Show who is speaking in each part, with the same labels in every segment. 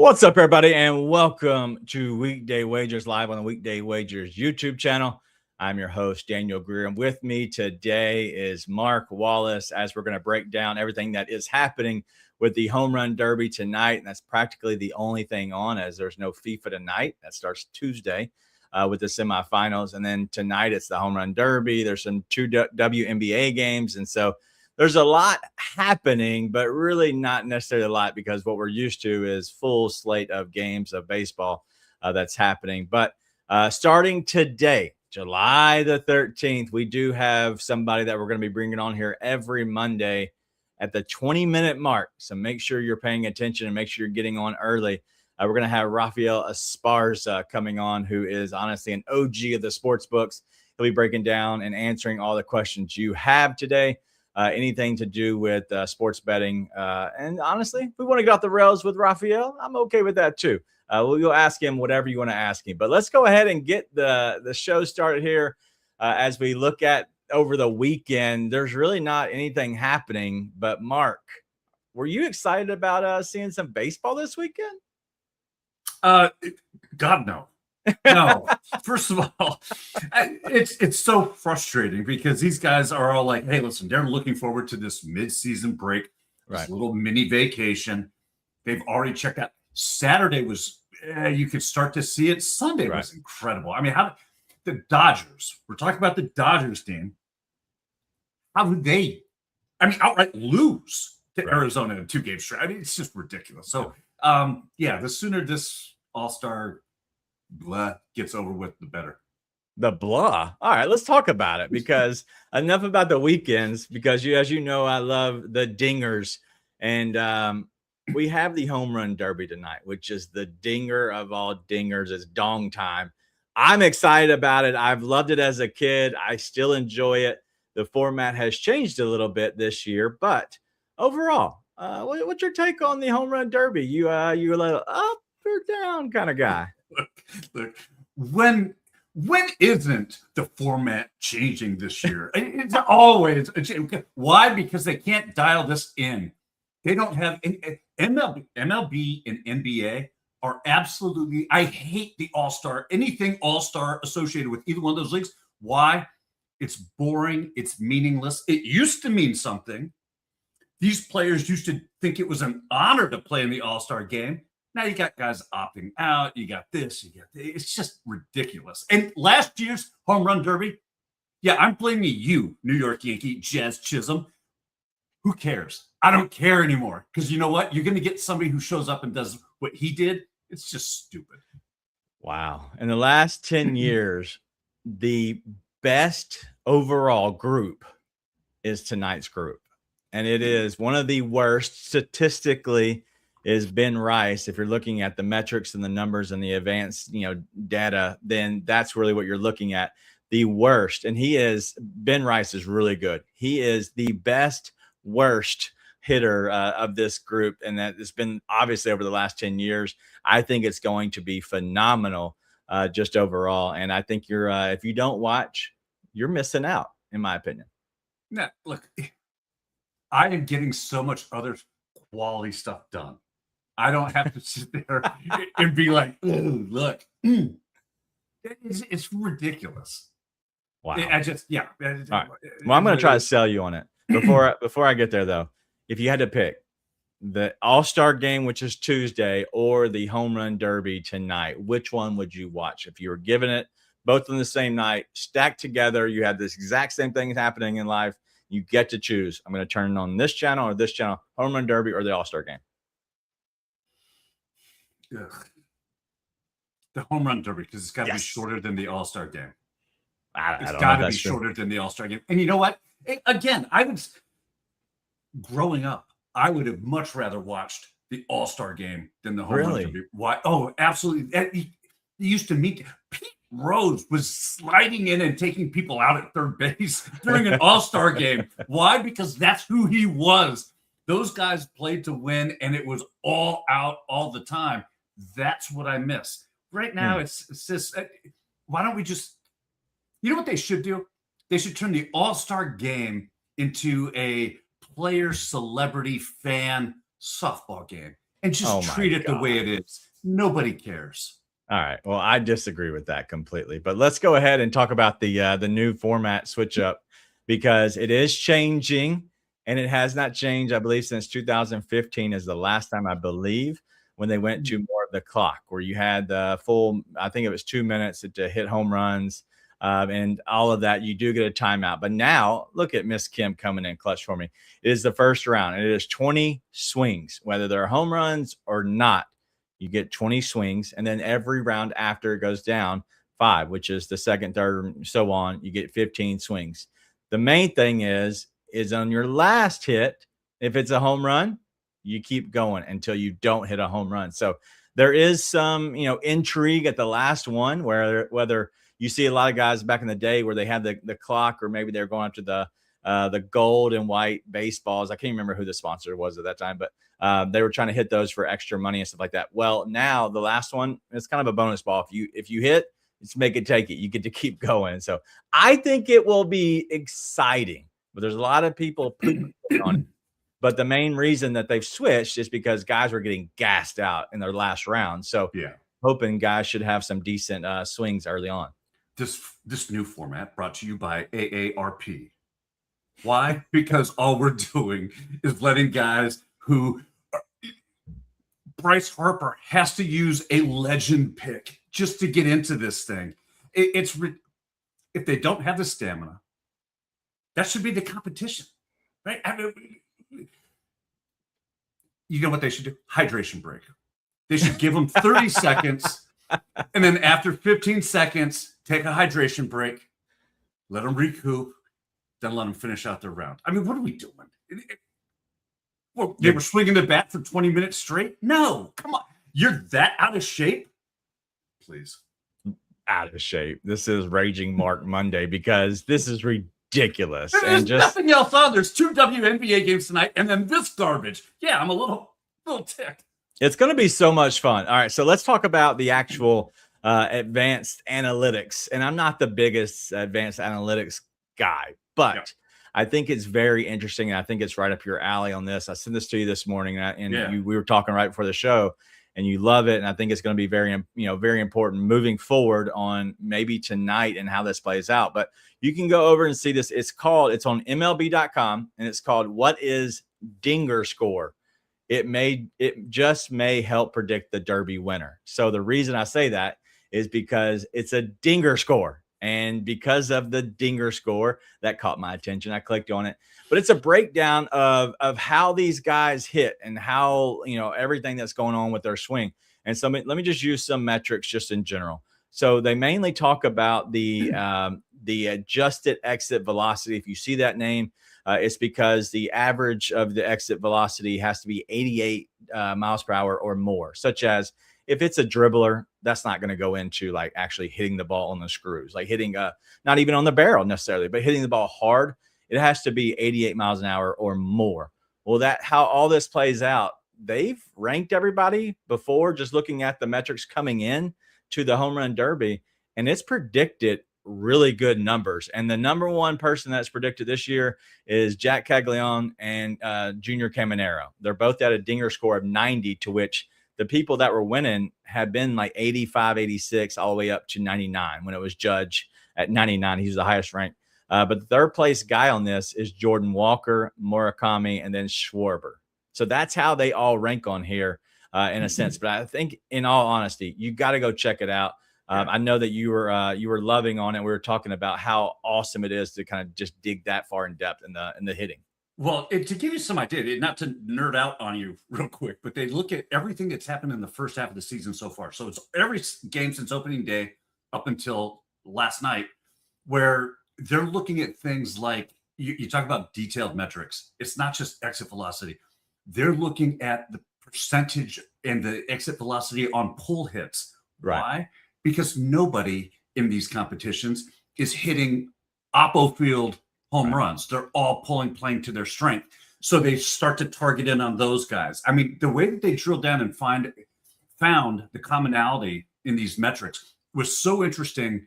Speaker 1: What's up, everybody, and welcome to Weekday Wagers live on the Weekday Wagers YouTube channel. I'm your host, Daniel Greer, and with me today is Mark Wallace as we're going to break down everything that is happening with the Home Run Derby tonight, and that's practically the only thing on as there's no FIFA tonight. That starts Tuesday with the semifinals, and then tonight it's the Home Run Derby. There's some two WNBA games, and so there's a lot happening, but really not necessarily a lot because what we're used to is full slate of games of baseball that's happening. But starting today, July the 13th, we do have somebody that we're going to be bringing on here every Monday at the 20-minute mark. So make sure you're paying attention and make sure you're getting on early. We're going to have Rafael Esparza coming on, who is honestly an OG of the sports books. He'll be breaking down and answering all the questions you have today. Anything to do with sports betting. And honestly, if we want to get off the rails with Rafael, I'm okay with that too. We'll ask him whatever you want to ask him. But let's go ahead and get the show started here as we look at over the weekend. There's really not anything happening. But Mark, were you excited about seeing some baseball this weekend?
Speaker 2: God, no. No, first of all, it's so frustrating because these guys are all like, hey, listen, they're looking forward to this mid-season break, this little mini vacation. They've already checked out. Saturday was, you could start to see it. Sunday was incredible. I mean, how the Dodgers, we're talking about the Dodgers team. How did they, outright lose to Arizona in a 2-game stretch? I mean, it's just ridiculous. So, the sooner this All-Star blah gets over with, the better.
Speaker 1: The blah. All right, let's talk about it because enough about the weekends because as you know, I love the dingers. And we have the Home Run Derby tonight, which is the dinger of all dingers. It's dong time. I'm excited about it. I've loved it as a kid. I still enjoy it. The format has changed a little bit this year, but overall, what's your take on the Home Run Derby? You a little up or down kind of guy?
Speaker 2: Look, when isn't the format changing this year? It's always why? Because they can't dial this in. They don't have MLB and NBA are absolutely. I hate the All-Star, anything All-Star associated with either one of those leagues. Why? It's boring. It's meaningless. It used to mean something. These players used to think it was an honor to play in the All-Star game. Now you got guys opting out. You got this. You got this. It's just ridiculous. And last year's Home Run Derby, I'm blaming you, New York Yankee, Jazz Chisholm. Who cares? I don't care anymore because you know what? You're going to get somebody who shows up and does what he did. It's just stupid.
Speaker 1: Wow. In the last 10 years, the best overall group is tonight's group. And it is one of the worst statistically is Ben Rice. If you're looking at the metrics and the numbers and the advanced, data, then that's really what you're looking at. The worst. And Ben Rice is really good. He is the best worst hitter of this group. And that has been obviously over the last 10 years. I think it's going to be phenomenal just overall. And I think if you don't watch, you're missing out, in my opinion.
Speaker 2: Now, look, I am getting so much other quality stuff done. I don't have to sit there and be like, "Ooh, look." It's ridiculous.
Speaker 1: Wow.
Speaker 2: I just,
Speaker 1: All right. Well, I'm going to try to sell you on it. Before I get there, though, if you had to pick the All-Star game, which is Tuesday, or the Home Run Derby tonight, which one would you watch? If you were given it both on the same night, stacked together, you had this exact same thing happening in life, you get to choose. I'm going to turn it on this channel or this channel, Home Run Derby or the All-Star game.
Speaker 2: Ugh. The Home Run Derby, because it's got to be shorter than the All-Star game. It's got to be shorter than the All-Star game. And you know what? Again, growing up, I would have much rather watched the All-Star game than the Home Run Derby. Why? Oh, absolutely. He used to meet Pete Rose was sliding in and taking people out at third base during an All-Star game. Why? Because that's who he was. Those guys played to win, and it was all out all the time. That's what I miss. Right now, it's just, why don't we just, you know what they should do? They should turn the All-Star game into a player, celebrity, fan softball game. and just
Speaker 1: Oh my
Speaker 2: treat it the way
Speaker 1: God.
Speaker 2: it is. Nobody cares.
Speaker 1: All right. Well, I disagree with that completely. But let's go ahead and talk about the new format switch up because it is changing and it has not changed, I believe, since 2015 is the last time I believe when they went to more of the clock where you had the full, I think it was 2 minutes to hit home runs and all of that. You do get a timeout. But now look at Miss Kim coming in clutch for me. It is the first round and it is 20 swings, whether they're home runs or not. You get 20 swings, and then every round after it goes down 5, which is the second, third, and so on, you get 15 swings. The main thing is on your last hit, if it's a home run, you keep going until you don't hit a home run. So there is some, intrigue at the last one where whether you see a lot of guys back in the day where they had the clock or maybe they're going after the gold and white baseballs. I can't remember who the sponsor was at that time, but they were trying to hit those for extra money and stuff like that. Well, now the last one, it's kind of a bonus ball. If you hit, it's make it take it. You get to keep going. So I think it will be exciting, but there's a lot of people on it. But the main reason that they've switched is because guys were getting gassed out in their last round. So
Speaker 2: Yeah.
Speaker 1: hoping guys should have some decent swings early on.
Speaker 2: This new format brought to you by AARP. Why? Because all we're doing is letting guys who Bryce Harper has to use a legend pick just to get into this thing. If they don't have the stamina, that should be the competition, right? I mean, you know what they should do? Hydration break. They should give them 30 seconds, and then after 15 seconds, take a hydration break, let them recoup, then let them finish out their round. I mean, what are we doing? Well, they were swinging the bat for 20 minutes straight? No, come on. You're that out of shape? Please.
Speaker 1: Out of shape. This is Raging Mark Monday because this is ridiculous.
Speaker 2: There's nothing else on. There's 2 WNBA games tonight and then this garbage. Yeah, I'm a little ticked.
Speaker 1: It's going to be so much fun. All right, so let's talk about the actual advanced analytics. And I'm not the biggest advanced analytics guy, but I think it's very interesting. And I think it's right up your alley on this. I sent this to you this morning we were talking right before the show and you love it. And I think it's going to be very important moving forward on maybe tonight and how this plays out. But you can go over and see this. It's on MLB.com and it's called What is Dinger Score? It just may help predict the Derby winner. So the reason I say that is because it's a dinger score. And because of the dinger score, that caught my attention. I clicked on it. But it's a breakdown of how these guys hit and how, everything that's going on with their swing. And so let me just use some metrics just in general. So they mainly talk about the adjusted exit velocity. If you see that name, it's because the average of the exit velocity has to be 88 miles per hour or more, such as if it's a dribbler, that's not going to go into like actually hitting the ball on the screws, like hitting not even on the barrel necessarily, but hitting the ball hard. It has to be 88 miles an hour or more. Well, how all this plays out, they've ranked everybody before just looking at the metrics coming in to the home run derby, and it's predicted really good numbers. And the number one person that's predicted this year is Jack Caglione and Junior Caminero. They're both at a dinger score of 90, to which the people that were winning had been like 85, 86, all the way up to 99 when it was Judge at 99. He's the highest ranked. But the third place guy on this is Jordan Walker, Murakami, and then Schwarber. So that's how they all rank on here in a sense. But I think in all honesty, you got to go check it out. I know that you were loving on it. We were talking about how awesome it is to kind of just dig that far in depth in the hitting.
Speaker 2: Well, to give you some idea, not to nerd out on you real quick, but they look at everything that's happened in the first half of the season so far. So it's every game since opening day up until last night, where they're looking at things like you talk about detailed metrics. It's not just exit velocity. They're looking at the percentage and the exit velocity on pull hits.
Speaker 1: Right.
Speaker 2: Why? Because nobody in these competitions is hitting oppo field home runs. They're all playing to their strength. So they start to target in on those guys. I mean, the way that they drilled down and found the commonality in these metrics was so interesting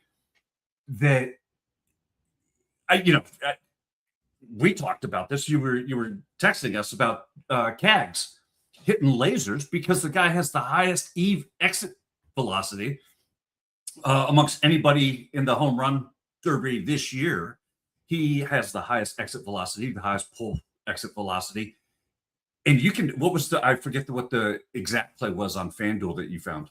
Speaker 2: that we talked about this. You were texting us about CAGs. hitting lasers because the guy has the highest exit velocity amongst anybody in the home run derby this year. He has the highest exit velocity, the highest pull exit velocity. And you can, I forget what the exact play was on FanDuel that you found.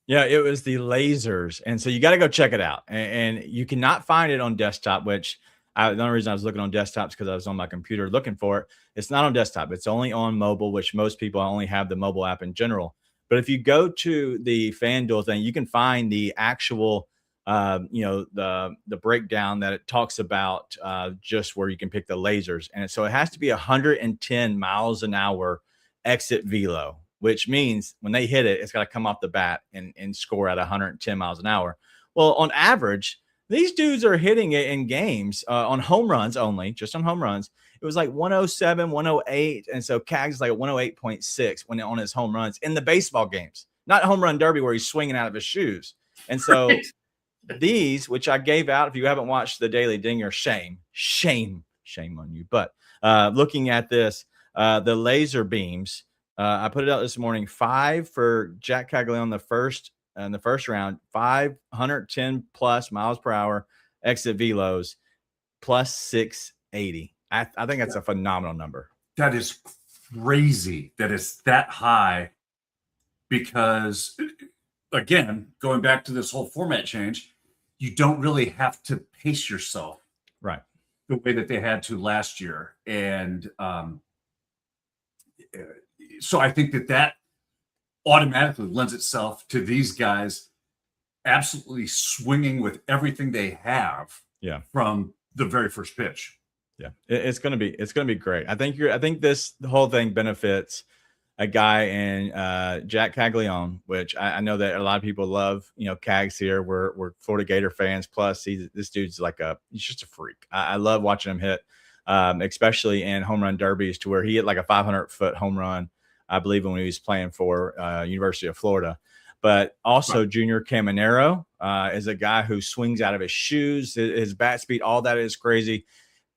Speaker 1: Yeah, it was the lasers. And so you got to go check it out. And you cannot find it on desktop, which the only reason I was looking on desktops because I was on my computer looking for it. It's not on desktop. It's only on mobile, which most people only have the mobile app in general. But if you go to the FanDuel thing, you can find the actual, the breakdown that it talks about just where you can pick the lasers. And so it has to be 110 miles an hour exit velo, which means when they hit it, it's got to come off the bat and score at 110 miles an hour. Well, on average, these dudes are hitting it in games on home runs only, just on home runs. It was like 107, 108. And so Cags is like 108.6 when on his home runs in the baseball games, not home run derby where he's swinging out of his shoes. And so these, which I gave out, if you haven't watched the Daily Dinger, shame on you. But looking at this, the laser beams, I put it out this morning, 5 for Jack Caglione in the first round, 510 plus miles per hour exit velos plus 680. I think that's a phenomenal number.
Speaker 2: That is crazy that it's that high because, again, going back to this whole format change, you don't really have to pace yourself
Speaker 1: right
Speaker 2: the way that they had to last year. And so I think that automatically lends itself to these guys absolutely swinging with everything they have from the very first pitch.
Speaker 1: Yeah, it's gonna be great. I think the whole thing benefits a guy in Jack Caglione, which I know that a lot of people love. Cags here. We're Florida Gator fans. Plus, this dude's he's just a freak. I love watching him hit, especially in home run derbies, to where he hit like a 500-foot home run, I believe, when he was playing for University of Florida. But also Junior Caminero is a guy who swings out of his shoes. His bat speed, all that is crazy.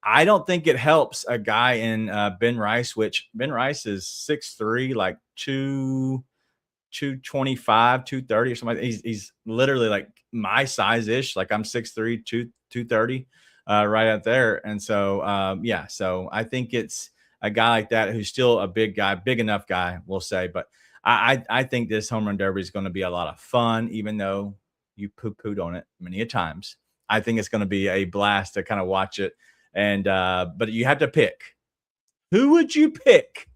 Speaker 1: I don't think it helps a guy in Ben Rice, which Ben Rice is 6'3", like 225, 230 or something. He's literally like my size-ish. Like I'm 6'3", 230 right out there. And so, so I think it's a guy like that who's still a big guy, big enough guy, we'll say. But I think this home run derby is going to be a lot of fun, even though you poo-pooed on it many a times. I think it's going to be a blast to kind of watch it. And but you have to pick. Who would you pick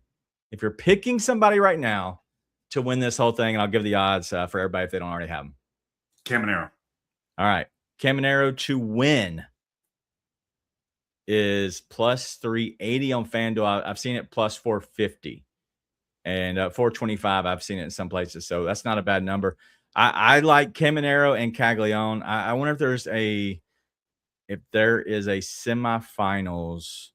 Speaker 1: if you're picking somebody right now to win this whole thing? And I'll give the odds for everybody if they don't already have them.
Speaker 2: Caminero.
Speaker 1: All right. Caminero to win is plus 380 on FanDuel. I've seen it plus 450 and 425. I've seen it in some places. So that's not a bad number. I like Caminero and Caglione. I wonder if there is a semifinals.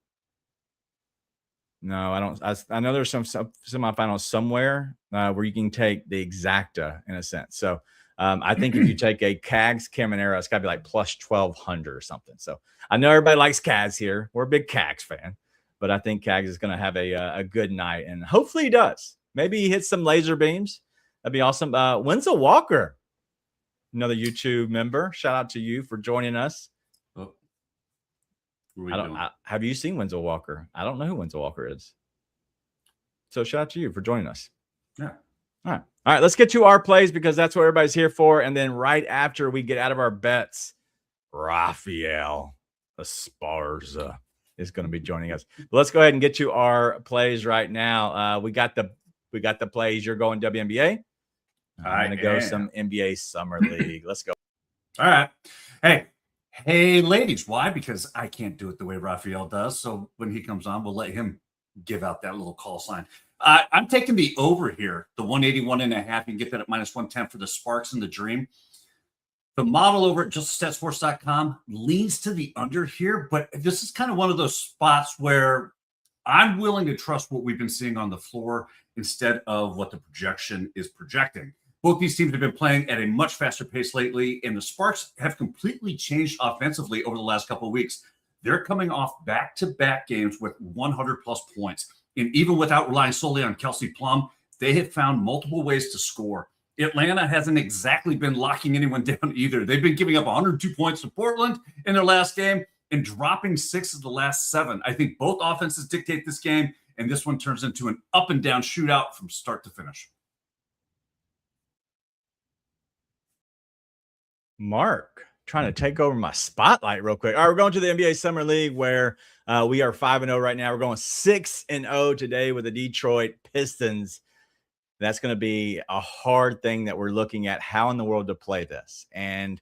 Speaker 1: No, I don't. I know there's some semifinals somewhere where you can take the exacta in a sense. So I think if you take a Cags Caminero, it's got to be like plus 1,200 or something. So I know everybody likes Cags here. We're a big Cags fan, but I think Cags is going to have a good night, and hopefully he does. Maybe he hits some laser beams. That'd be awesome. Wenzel Walker, another YouTube member. Shout out to you for joining us. Have you seen Wenzel Walker? I don't know who Wenzel Walker is. So shout out to you for joining us.
Speaker 2: Yeah.
Speaker 1: All right. Let's get to our plays because that's what everybody's here for. And then right after we get out of our bets, Rafael Esparza is going to be joining us. But let's go ahead and get to our plays right now. We got the plays. You're going WNBA. I'm going to go some NBA Summer League. Let's go.
Speaker 2: All right. Hey, ladies. Why? Because I can't do it the way Rafael does. So when he comes on, we'll let him give out that little call sign. I'm taking the over here, the 181.5. You can get that at minus 110 for the Sparks and the Dream. The model over at JustStatsSports.com leans to the under here, but this is kind of one of those spots where I'm willing to trust what we've been seeing on the floor instead of what the projection is projecting. Both these teams have been playing at a much faster pace lately, and the Sparks have completely changed offensively over the last couple of weeks. They're coming off back-to-back games with 100-plus points. And even without relying solely on Kelsey Plum, they have found multiple ways to score. Atlanta hasn't exactly been locking anyone down either. They've been giving up 102 points to Portland in their last game and dropping 6 of the last 7. I think both offenses dictate this game, and this one turns into an up and down shootout from start to finish.
Speaker 1: Mark, trying to take over my spotlight real quick. All right, we're going to the NBA Summer League where we are 5-0 right now. We're going 6-0 today with the Detroit Pistons. That's going to be a hard thing that we're looking at, how in the world to play this. And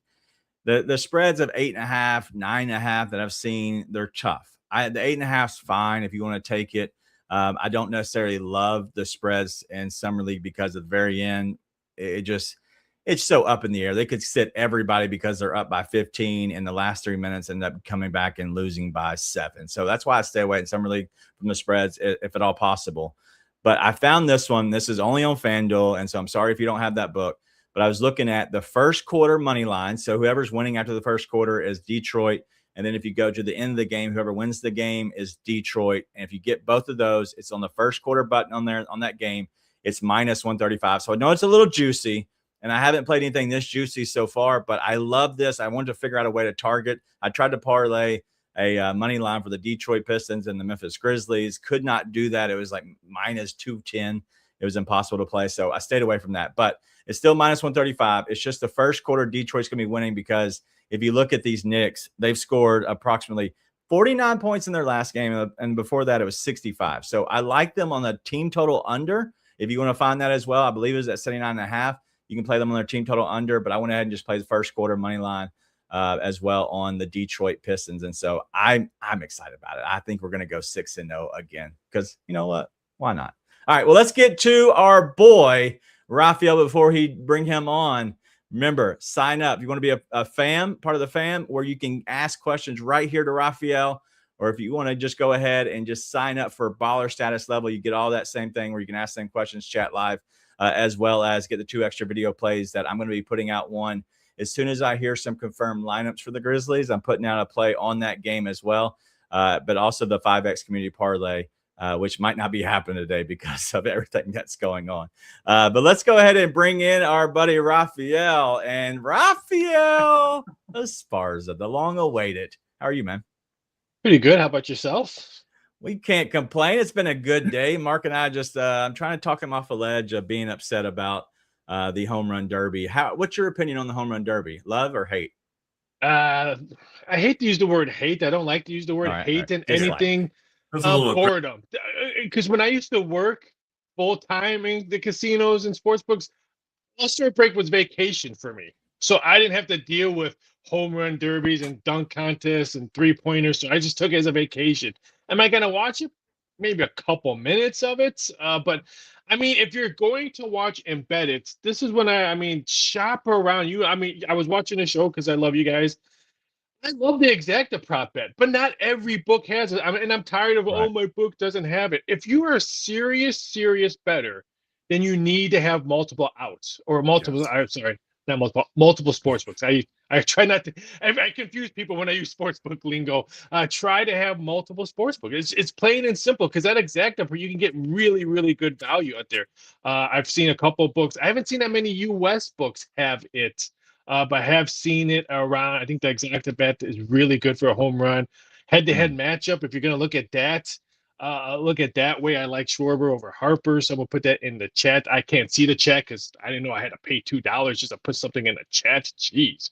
Speaker 1: the spreads of 8.5, 9.5 that I've seen, they're tough. The 8.5 is fine if you want to take it. I don't necessarily love the spreads in Summer League because at the very end, it's so up in the air. They could sit everybody because they're up by 15 in the last 3 minutes and end up coming back and losing by 7. So that's why I stay away in Summer League from the spreads if at all possible. But I found this one. This is only on FanDuel, and so I'm sorry if you don't have that book. But I was looking at the first quarter money line. So whoever's winning after the first quarter is Detroit. And then if you go to the end of the game, whoever wins the game is Detroit. And if you get both of those, it's on the first quarter button on there on that game. It's minus 135. So I know it's a little juicy, and I haven't played anything this juicy so far, but I love this. I wanted to figure out a way to target. I tried to parlay a money line for the Detroit Pistons and the Memphis Grizzlies. Could not do that. It was like minus 210. It was impossible to play. So I stayed away from that, but it's still minus 135. It's just the first quarter Detroit's going to be winning because if you look at these Knicks, they've scored approximately 49 points in their last game. And before that, it was 65. So I like them on the team total under. If you want to find that as well, I believe it was at 79.5. You can play them on their team total under, but I went ahead and just played the first quarter money line as well on the Detroit Pistons. And so I'm excited about it. I think we're going to go 6-0 again because you know what? Why not? All right, well, let's get to our boy, Raphael, before he bring him on. Remember, sign up. You want to be a fam, part of the fam, where you can ask questions right here to Raphael. Or if you want to just go ahead and just sign up for baller status level, you get all that same thing where you can ask same questions, chat live, as well as get the 2 extra video plays that I'm going to be putting out one. As soon as I hear some confirmed lineups for the Grizzlies, I'm putting out a play on that game as well. But also the 5X community parlay, which might not be happening today because of everything that's going on. But let's go ahead and bring in our buddy Raphael. And Raphael Esparza, the long-awaited. How are you, man?
Speaker 3: Pretty good. How about yourself?
Speaker 1: We can't complain. It's been a good day. Mark and I just I'm trying to talk him off a ledge of being upset about the home run derby. What's your opinion on the home run derby? Love or hate?
Speaker 3: I hate to use the word hate. I don't like to use the word hate in anything. Boredom. Because when I used to work full time in the casinos and sports books, All-Star break was vacation for me. So I didn't have to deal with home run derbies and dunk contests and 3-pointers. So I just took it as a vacation. Am I going to watch it? Maybe a couple minutes of it. But I mean, if you're going to watch and bet it, this is when I mean, shop around you. I mean, I was watching the show because I love you guys. I love the exacta prop bet, but not every book has it. And I'm tired of, oh, my book doesn't have it. If you are a serious bettor, then you need to have multiple outs or multiple. Yes. I'm sorry, not multiple sports books. I try not to. I confuse people when I use sports book lingo. Try to have multiple sports books. It's plain and simple because that exacta you can get really good value out there. I've seen a couple books. I haven't seen that many U.S. books have it. But I have seen it around. I think the exacta bet is really good for a home run. Head-to-head matchup, if you're going to look at that way, I like Schwarber over Harper. So I'm going to put that in the chat. I can't see the chat because I didn't know I had to pay $2 just to put something in the chat. Jeez.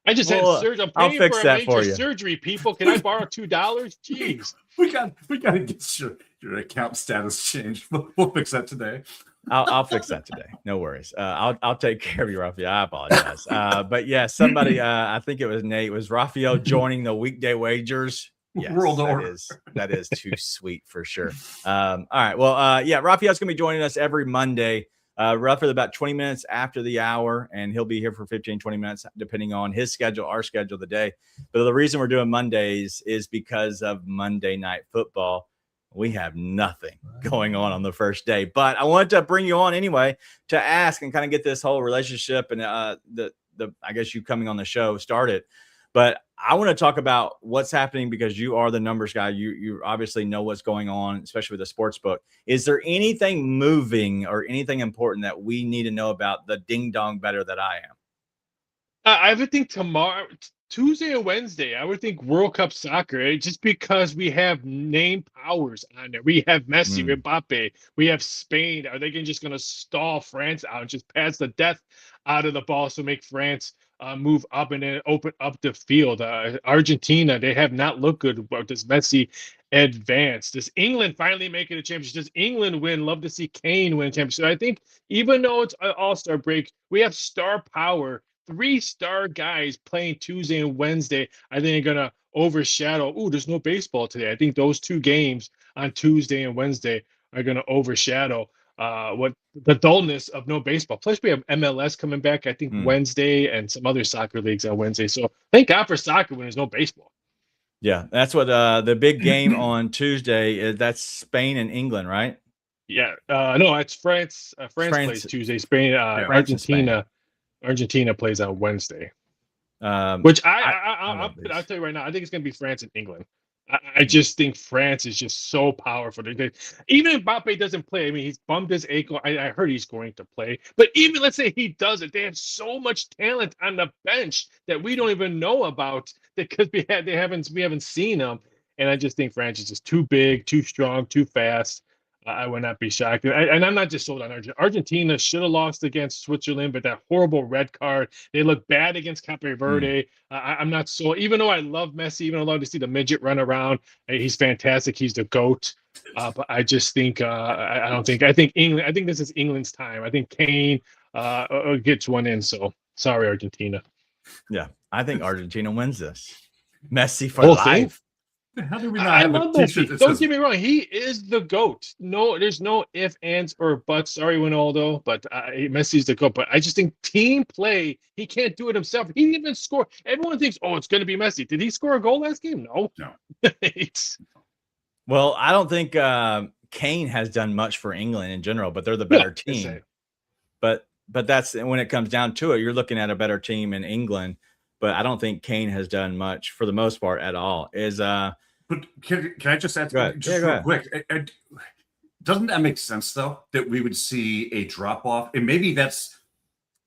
Speaker 3: I just had surgery. I'm paying for a major surgery, people. Can I borrow $2? Jeez.
Speaker 2: We got to get your account status changed. We'll fix that today.
Speaker 1: I'll fix that today. No worries. I'll take care of you, Raphael. I apologize. But yeah, somebody, I think it was Nate, was Raphael joining the weekday wagers. Yes, that is too sweet for sure. All right. Well, yeah, Raphael's going to be joining us every Monday, roughly about 20 minutes after the hour, and he'll be here for 15, 20 minutes, depending on his schedule, our schedule, the day. But the reason we're doing Mondays is because of Monday Night Football. We have nothing going on the first day, but I wanted to bring you on anyway to ask and kind of get this whole relationship and I guess you coming on the show started. But I want to talk about what's happening because you are the numbers guy. You obviously know what's going on, especially with the sports book. Is there anything moving or anything important that we need to know about the ding dong better that I am?
Speaker 3: I would think tomorrow, Tuesday and Wednesday, I would think World Cup soccer, just because we have name powers on there. We have Messi, Mbappe, we have Spain. Are they just going to stall France out and just pass the death out of the ball so make France move up and then open up the field? Argentina, they have not looked good. But does Messi advance? Does England finally make it a championship? Does England win? Love to see Kane win a championship. I think even though it's an all-star break, we have star power. 3-star guys playing Tuesday and Wednesday, I think are going to overshadow. Oh, there's no baseball today. I think those 2 games on Tuesday and Wednesday are going to overshadow what the dullness of no baseball. Plus, we have MLS coming back, I think, Wednesday, and some other soccer leagues on Wednesday. So thank God for soccer when there's no baseball.
Speaker 1: Yeah, that's what the big game on Tuesday is. That's Spain and England, right?
Speaker 3: Yeah. No, it's France. France plays Tuesday. Spain, Argentina. Argentina plays on Wednesday, which I'll tell you right now, I think it's going to be France and England. I just think France is just so powerful. Even if Mbappe doesn't play, I mean, he's bumped his ankle. I heard he's going to play. But even let's say he doesn't, they have so much talent on the bench that we don't even know about because we haven't seen them. And I just think France is just too big, too strong, too fast. I would not be shocked. And I'm not just sold on Argentina. Argentina should have lost against Switzerland, but that horrible red card. They look bad against Cape Verde. I'm not sold. Even though I love Messi, even though I love to see the midget run around, he's fantastic. He's the GOAT. But I just think I think England. I think this is England's time. I think Kane gets one in. So sorry, Argentina.
Speaker 1: Yeah, I think Argentina wins this. Messi for life.
Speaker 2: How do we not have a t-shirt that
Speaker 3: Don't get me wrong. He is the GOAT. No, there's no ifs, ands, or buts. Sorry, Ronaldo, but Messi's the GOAT. But I just think team play, he can't do it himself. He didn't even score. Everyone thinks, oh, it's going to be Messi. Did he score a goal last game? No.
Speaker 1: Well, I don't think Kane has done much for England in general, but they're the better team. But that's when it comes down to it. You're looking at a better team in England, but I don't think Kane has done much for the most part at all.
Speaker 2: But can I just add real quick? Doesn't that make sense, though, that we would see a drop-off? And maybe that's,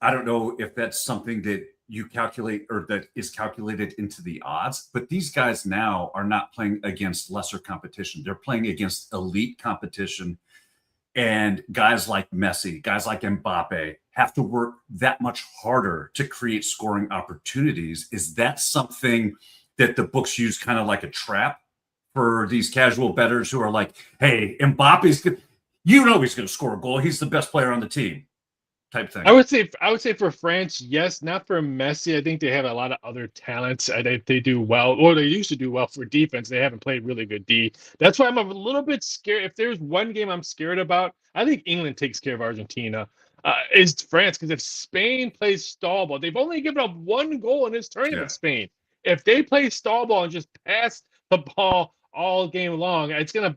Speaker 2: I don't know if that's something that you calculate or that is calculated into the odds, but these guys now are not playing against lesser competition. They're playing against elite competition. And guys like Messi, guys like Mbappe have to work that much harder to create scoring opportunities. Is that something that the books use kind of like a trap for these casual bettors who are like, hey, Mbappe's good. You know he's going to score a goal. He's the best player on the team type thing.
Speaker 3: I would say for France, yes, not for Messi. I think they have a lot of other talents. They do well, or they used to do well for defense. They haven't played really good D. That's why I'm a little bit scared. If there's one game I'm scared about, I think England takes care of Argentina. Is France, because if Spain plays stall ball, they've only given up 1 goal in this tournament. Spain, if they play stall ball and just pass the ball all game long, it's gonna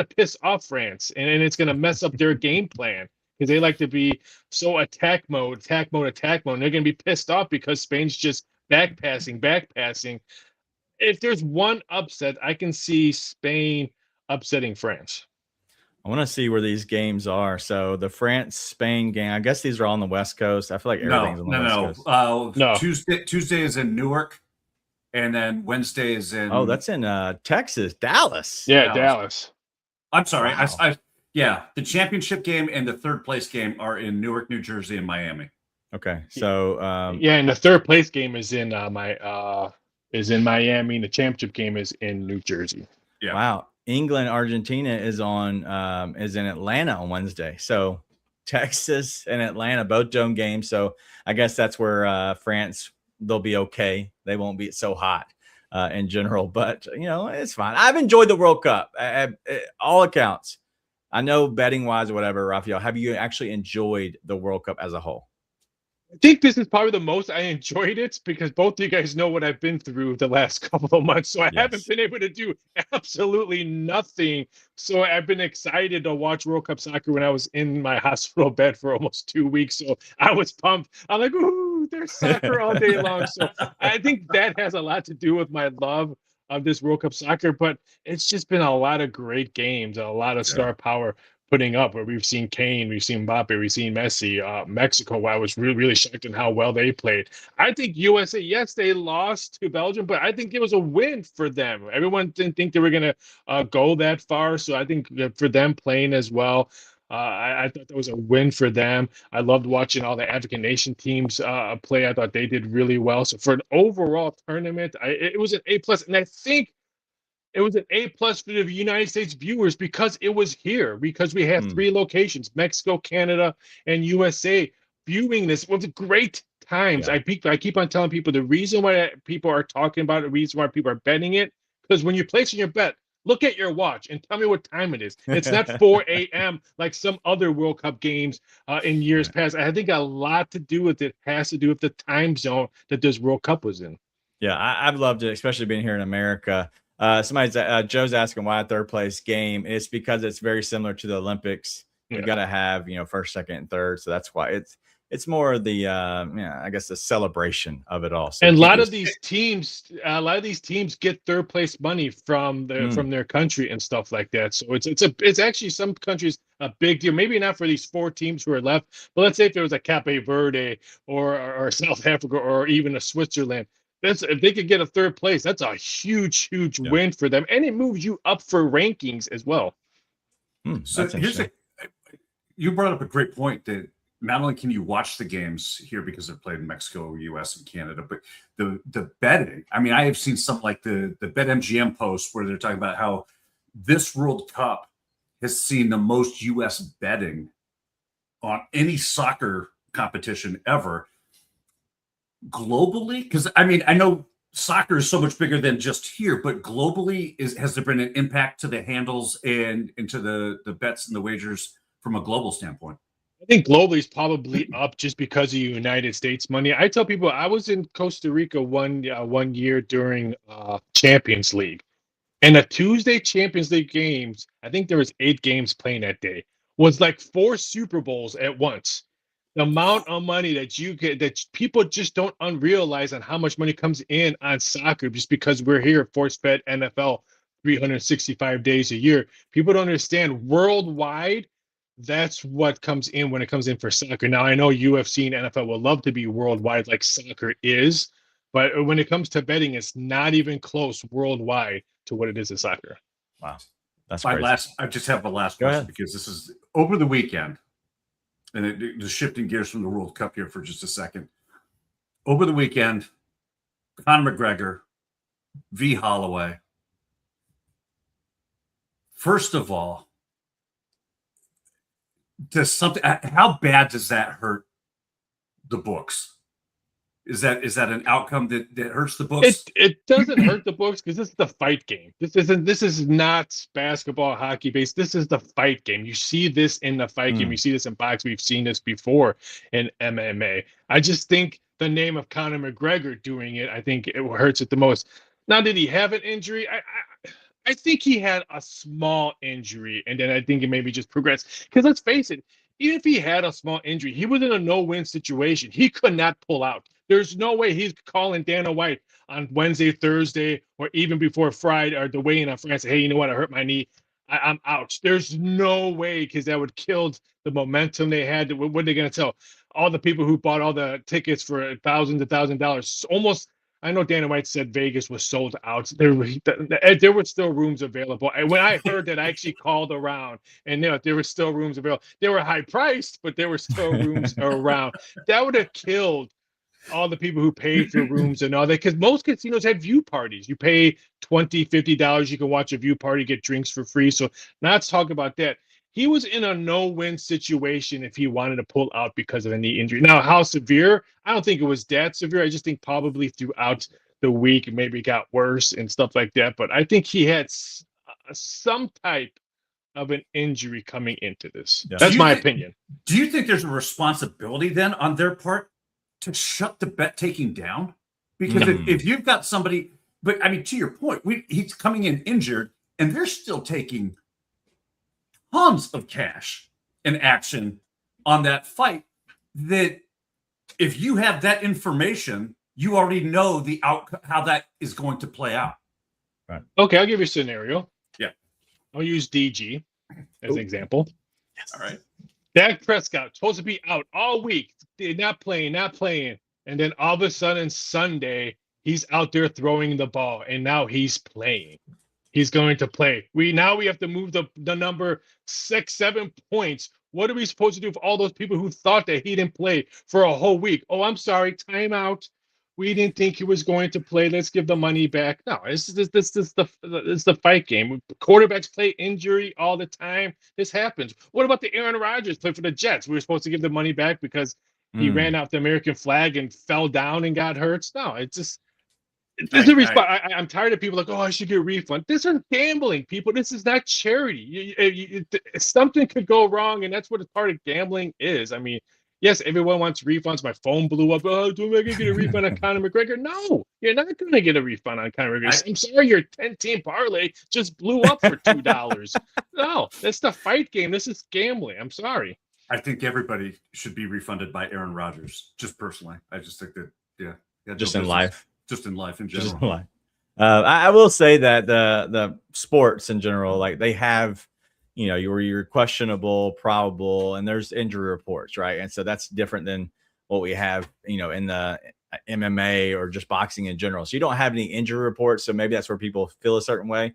Speaker 3: piss off France, and it's gonna mess up their game plan because they like to be so attack mode. And they're gonna be pissed off because Spain's just back passing. If there's one upset, I can see Spain upsetting France.
Speaker 1: I want to see where these games are. So the France-Spain game, I guess these are all on the West Coast. I feel like everything's on the West Coast.
Speaker 2: No. Tuesday is in Newark. And then Wednesday is in.
Speaker 1: Oh, that's in Texas, Dallas.
Speaker 3: Yeah, Dallas.
Speaker 2: I'm sorry. Wow. The championship game and the third place game are in Newark, New Jersey, and Miami.
Speaker 1: Okay, so
Speaker 3: and the third place game is in Miami. And the championship game is in New Jersey.
Speaker 2: Yeah.
Speaker 1: Wow. England, Argentina is in Atlanta on Wednesday. So Texas and Atlanta, both dome games. So I guess that's where France. They'll be okay. They won't be so hot in general, but it's fine. I've enjoyed the World Cup at all accounts. I know betting wise or whatever, Raphael, have you actually enjoyed the World Cup as a whole?
Speaker 3: I think this is probably the most I enjoyed it because both of you guys know what I've been through the last couple of months. So I haven't been able to do absolutely nothing. So I've been excited to watch World Cup soccer when I was in my hospital bed for almost 2 weeks. So I was pumped. I'm like, ooh, root their soccer all day long. So I think that has a lot to do with my love of this World Cup soccer. But it's just been a lot of great games, a lot of star power putting up, where we've seen Kane, we've seen Mbappe, we've seen Messi. Mexico, I was really, really shocked in how well they played. I think USA, yes, they lost to Belgium, but I think it was a win for them. Everyone didn't think they were going to go that far. So I think that for them playing as well, I thought that was a win for them. I loved watching all the African nation teams play. I thought they did really well. So for an overall tournament, it was an A+. And I think it was an A+ for the United States viewers because it was here, because we have 3 locations, Mexico, Canada, and USA, viewing this. It was great times. I keep on telling people the reason why people are talking about it, the reason why people are betting it, because when you're placing your bet, look at your watch and tell me what time it is. It's not 4 a.m. like some other World Cup games in years past. I think a lot to do with it has to do with the time zone that this World Cup was in.
Speaker 1: Yeah, I've loved it, especially being here in America. Joe's asking why a third place game. It's because it's very similar to the Olympics. You got to have, first, second, and third. So that's why it's more of the I guess the celebration of it all. So
Speaker 3: and a lot of these teams get third place money from their country and stuff like that. So it's actually some countries a big deal. Maybe not for these 4 teams who are left, but let's say if there was a Cape Verde or South Africa or even a Switzerland. If they could get a third place, that's a huge win for them, and it moves you up for rankings as well.
Speaker 2: So you brought up a great point that not only can you watch the games here because they're played in Mexico, US, and Canada, but the betting. I mean, I have seen something like the BetMGM post where they're talking about how this World Cup has seen the most US betting on any soccer competition ever. Globally, because I mean, I know soccer is so much bigger than just here, but globally, has there been an impact to the handles and into the bets and the wagers from a global standpoint?
Speaker 3: I think globally is probably up just because of United States money. I tell people I was in Costa Rica one year during Champions League, and the Tuesday Champions League games, I think there was 8 games playing that day, was like 4 Super Bowls at once. The amount of money that you get, that people just don't realize on how much money comes in on soccer just because we're here force-fed NFL 365 days a year. People don't understand worldwide. That's what comes in when it comes in for soccer. Now I know UFC and NFL will love to be worldwide like soccer is, but when it comes to betting, it's not even close worldwide to what it is in soccer.
Speaker 1: Wow, that's crazy.
Speaker 2: I just have a last question because this is over the weekend. And just shifting gears from the World Cup here for just a second. Over the weekend, Conor McGregor v. Holloway. First of all, how bad does that hurt the books? Is that an outcome that hurts the books?
Speaker 3: It doesn't hurt the books because this is the fight game. This is not basketball, hockey based. This is the fight game. You see this in the fight game. You see this in boxing. We've seen this before in MMA. I just think the name of Conor McGregor doing it, I think it hurts it the most. Now, did he have an injury? I think he had a small injury, and then I think it maybe just progressed. Because let's face it, even if he had a small injury, he was in a no-win situation. He could not pull out. There's no way he's calling Dana White on Wednesday, Thursday, or even before Friday or the weigh-in on Friday and say, hey, you know what? I hurt my knee. I'm out. There's no way, because that would kill the momentum they had. What are they going to tell all the people who bought all the tickets for $1,000? Almost. I know Dana White said Vegas was sold out. There were still rooms available. And when I heard that, I actually called around, and there were still rooms available. They were high priced, but there were still rooms around. That would have killed all the people who paid for rooms and all that, because most casinos had view parties. You pay $20, $50, you can watch a view party, get drinks for free. So now let's talk about that. He was in a no-win situation if he wanted to pull out because of a knee injury. Now, how severe? I don't think it was that severe. I just think probably throughout the week, maybe it got worse and stuff like that. But I think he had some type of an injury coming into this. Yeah. That's my opinion.
Speaker 2: Do you think there's a responsibility then on their part to shut the bet taking down? Because if you've got somebody, but I mean, to your point, he's coming in injured and they're still taking tons of cash and action on that fight that if you have that information, you already know the outcome, how that is going to play out.
Speaker 3: Right. Okay, I'll give you a scenario.
Speaker 2: Yeah.
Speaker 3: I'll use DG as an example.
Speaker 2: Yes. All right.
Speaker 3: Dak Prescott supposed to be out all week, not playing. And then all of a sudden Sunday, he's out there throwing the ball, and now he's playing. He's going to play. We have to move the number 6-7 points. What are we supposed to do for all those people who thought that he didn't play for a whole week? Oh, I'm sorry, timeout. We didn't think he was going to play. Let's give the money back. No, this is the fight game. Quarterbacks play injury all the time. This happens. What about the Aaron Rodgers play for the Jets? We were supposed to give the money back because he ran out the American flag and fell down and got hurt. No, it's just. I'm tired of people like, oh, I should get a refund. This is gambling, people. This is not charity. Something could go wrong, and that's what a part of gambling is. I mean, yes, everyone wants refunds. My phone blew up. Oh, do I going to get a refund on Conor McGregor? No, you're not going to get a refund on Conor McGregor. I'm sorry, your 10-team parlay just blew up for $2. No, that's the fight game. This is gambling. I'm sorry.
Speaker 2: I think everybody should be refunded by Aaron Rodgers, just personally. I just think that, yeah.
Speaker 1: Just in life.
Speaker 2: Just in life in general.
Speaker 1: Just in life. I will say that the sports in general, like they have, you're questionable, probable, and there's injury reports, right? And so that's different than what we have, in the MMA or just boxing in general. So you don't have any injury reports, so maybe that's where people feel a certain way.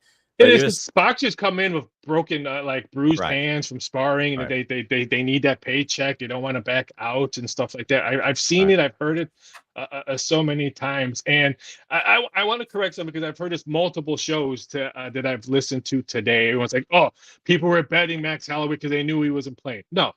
Speaker 3: Boxers come in with broken, bruised hands from sparring, and they need that paycheck. They don't want to back out and stuff like that. I've seen it. I've heard it so many times, and I want to correct something because I've heard this multiple shows that I've listened to today. Everyone's like, "Oh, people were betting Max Holloway because they knew he wasn't playing." No,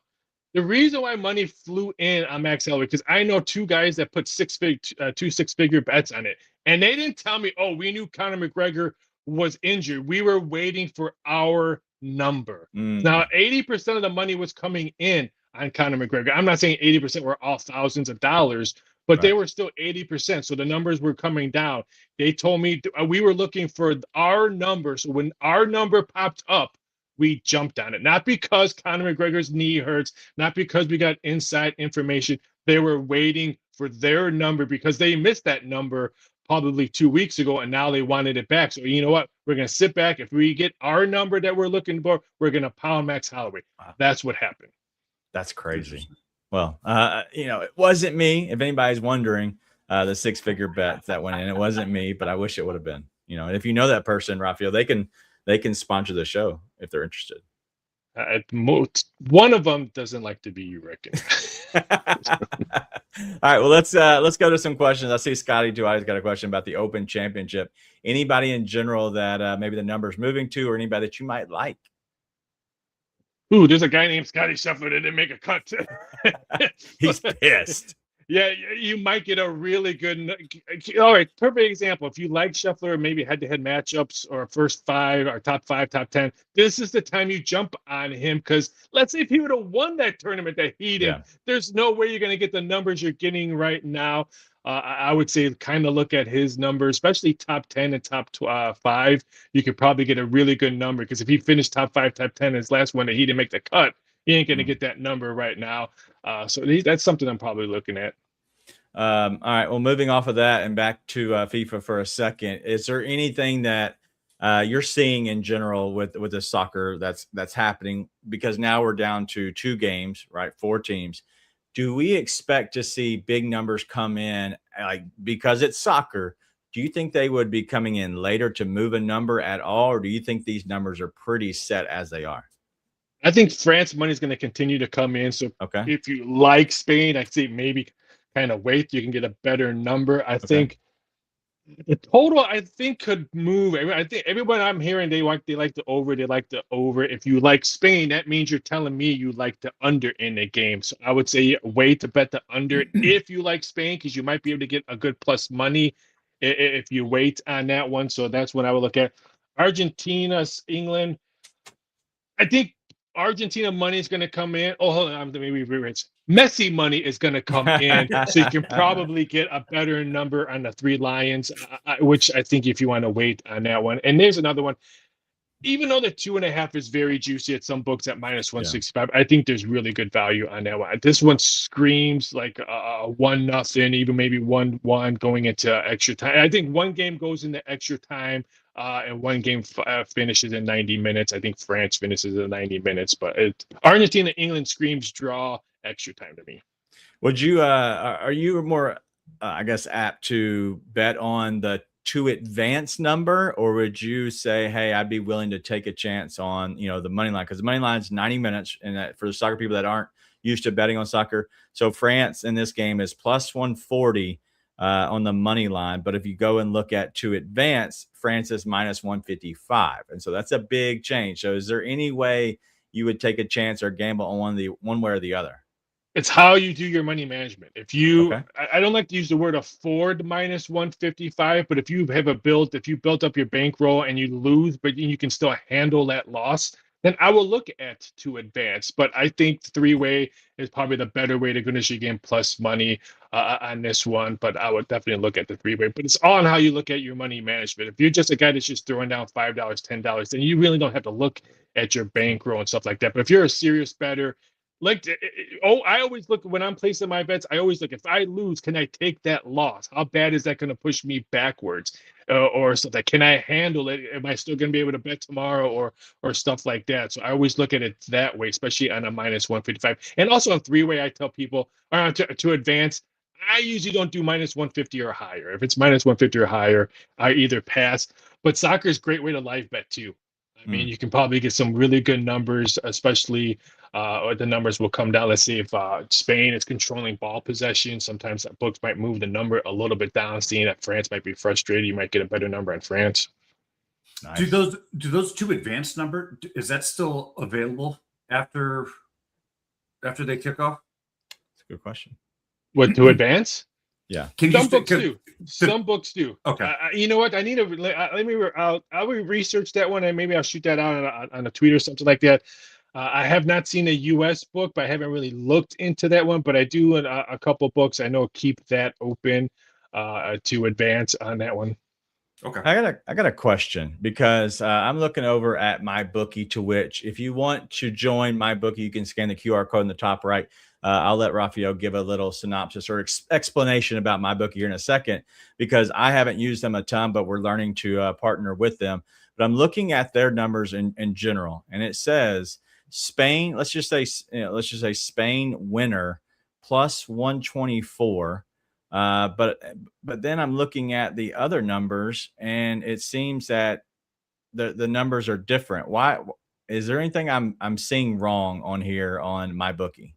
Speaker 3: the reason why money flew in on Max Holloway because I know two guys that put two six-figure bets on it, and they didn't tell me, "Oh, we knew Conor McGregor was injured. We were waiting for our number." Now, 80% of the money was coming in on Conor McGregor. I'm not saying 80% were all thousands of dollars, but they were still 80%. So the numbers were coming down. They told me we were looking for our number. So when our number popped up, we jumped on it. Not because Conor McGregor's knee hurts, not because we got inside information. They were waiting for their number because they missed that number probably 2 weeks ago, and now they wanted it back. So you know what? We're going to sit back. If we get our number that we're looking for, we're going to pound Max Holloway. Wow. That's what happened.
Speaker 1: That's crazy. Well, it wasn't me. If anybody's wondering, the six-figure bet that went in, it wasn't me, but I wish it would have been. And if you know that person, Rafael, they can sponsor the show if they're interested.
Speaker 3: One of them doesn't like to be recognized.
Speaker 1: All right, well, let's go to some questions. I see Scotty Dwight's got a question about the Open Championship. Anybody in general that maybe the number's moving to, or anybody that you might like?
Speaker 3: Ooh, there's a guy named Scotty Scheffler that didn't make a cut.
Speaker 1: He's pissed.
Speaker 3: Yeah, you might get a really good. All right, perfect example. If you like Scheffler, maybe head-to-head matchups or first 5 or top 5, top 10, this is the time you jump on him because let's say if he would have won that tournament that he did, there's no way you're going to get the numbers you're getting right now. I would say kind of look at his numbers, especially top 10 and top 5. You could probably get a really good number because if he finished top 5, top 10, his last one that he didn't make the cut, he ain't going to get that number right now. So that's something I'm probably looking at.
Speaker 1: All right. Well, moving off of that and back to FIFA for a second, is there anything that you're seeing in general with the soccer that's happening? Because now we're down to 2 games, right? 4 teams. Do we expect to see big numbers come in? Like, because it's soccer, do you think they would be coming in later to move a number at all? Or do you think these numbers are pretty set as they are?
Speaker 3: I think France money is going to continue to come in. So if you like Spain, I'd say maybe kind of wait. You can get a better number. I think the total, could move. I think everyone I'm hearing, they like the over. They like the over. If you like Spain, that means you're telling me you like the under in the game. So I would say wait to bet the under if you like Spain, because you might be able to get a good plus money if you wait on that one. So that's what I would look at. Argentina, England. I think Argentina money is going to come in. Oh, hold on. Maybe rewrite. Messi money is going to come in. So you can probably get a better number on the 3 Lions, which I think if you want to wait on that one. And there's another one. even though the 2.5 is very juicy at some books at -165, I think there's really good value on that one. This one screams like 1-0, even maybe 1-1 going into extra time. I think one game goes into extra time, and one game finishes in 90 minutes. I think France finishes in 90 minutes, but Argentina, England screams draw extra time to me.
Speaker 1: Would you? Are you more, I guess, apt to bet on the to advance number, or would you say, hey, I'd be willing to take a chance on, the money line? Because the money line is 90 minutes, and that, for the soccer people that aren't used to betting on soccer, so France in this game is plus 140 on the money line. But if you go and look at to advance, France is minus 155, and so that's a big change. So is there any way you would take a chance or gamble on one way or the other?
Speaker 3: It's how you do your money management. If you, I don't like to use the word afford minus 155, but if you built up your bankroll and you lose, but you can still handle that loss, then I will look at to advance. But I think three-way is probably the better way to finish your game plus money on this one. But I would definitely look at the three-way. But it's all on how you look at your money management. If you're just a guy that's just throwing down $5, $10, then you really don't have to look at your bankroll and stuff like that. But if you're a serious bettor, I always look when I'm placing my bets. I always look, if I lose, can I take that loss? How bad is that going to push me backwards, or something? Can I handle it? Am I still going to be able to bet tomorrow, or stuff like that? So I always look at it that way, especially on a minus 155. And also on three-way, I tell people to advance. I usually don't do minus 150 or higher. If it's minus 150 or higher, I either pass. But soccer is a great way to live bet too. I mean, you can probably get some really good numbers, especially the numbers will come down. Let's see if Spain is controlling ball possession. Sometimes that books might move the number a little bit down, seeing that France might be frustrated. You might get a better number on France.
Speaker 2: Nice. Do those two advanced number, is that still available after they kick off?
Speaker 1: That's a good question.
Speaker 3: What, to advance?
Speaker 1: Yeah.
Speaker 3: Some books do. Some books do.
Speaker 2: Okay.
Speaker 3: You know what? I need to let me. I'll research that one, and maybe I'll shoot that out on a tweet or something like that. I have not seen a U.S. book, but I haven't really looked into that one. But I do a couple books. I know keep that open to advance on that one.
Speaker 1: Okay. I got a question, because I'm looking over at MyBookie, to which if you want to join MyBookie, you can scan the QR code in the top right. I'll let Rafael give a little synopsis or explanation about MyBookie here in a second, because I haven't used them a ton, but we're learning to partner with them. But I'm looking at their numbers in general, and it says Spain. Let's just say Spain winner plus 124. But then I'm looking at the other numbers, and it seems that the numbers are different. Why is there anything I'm seeing wrong on here on MyBookie?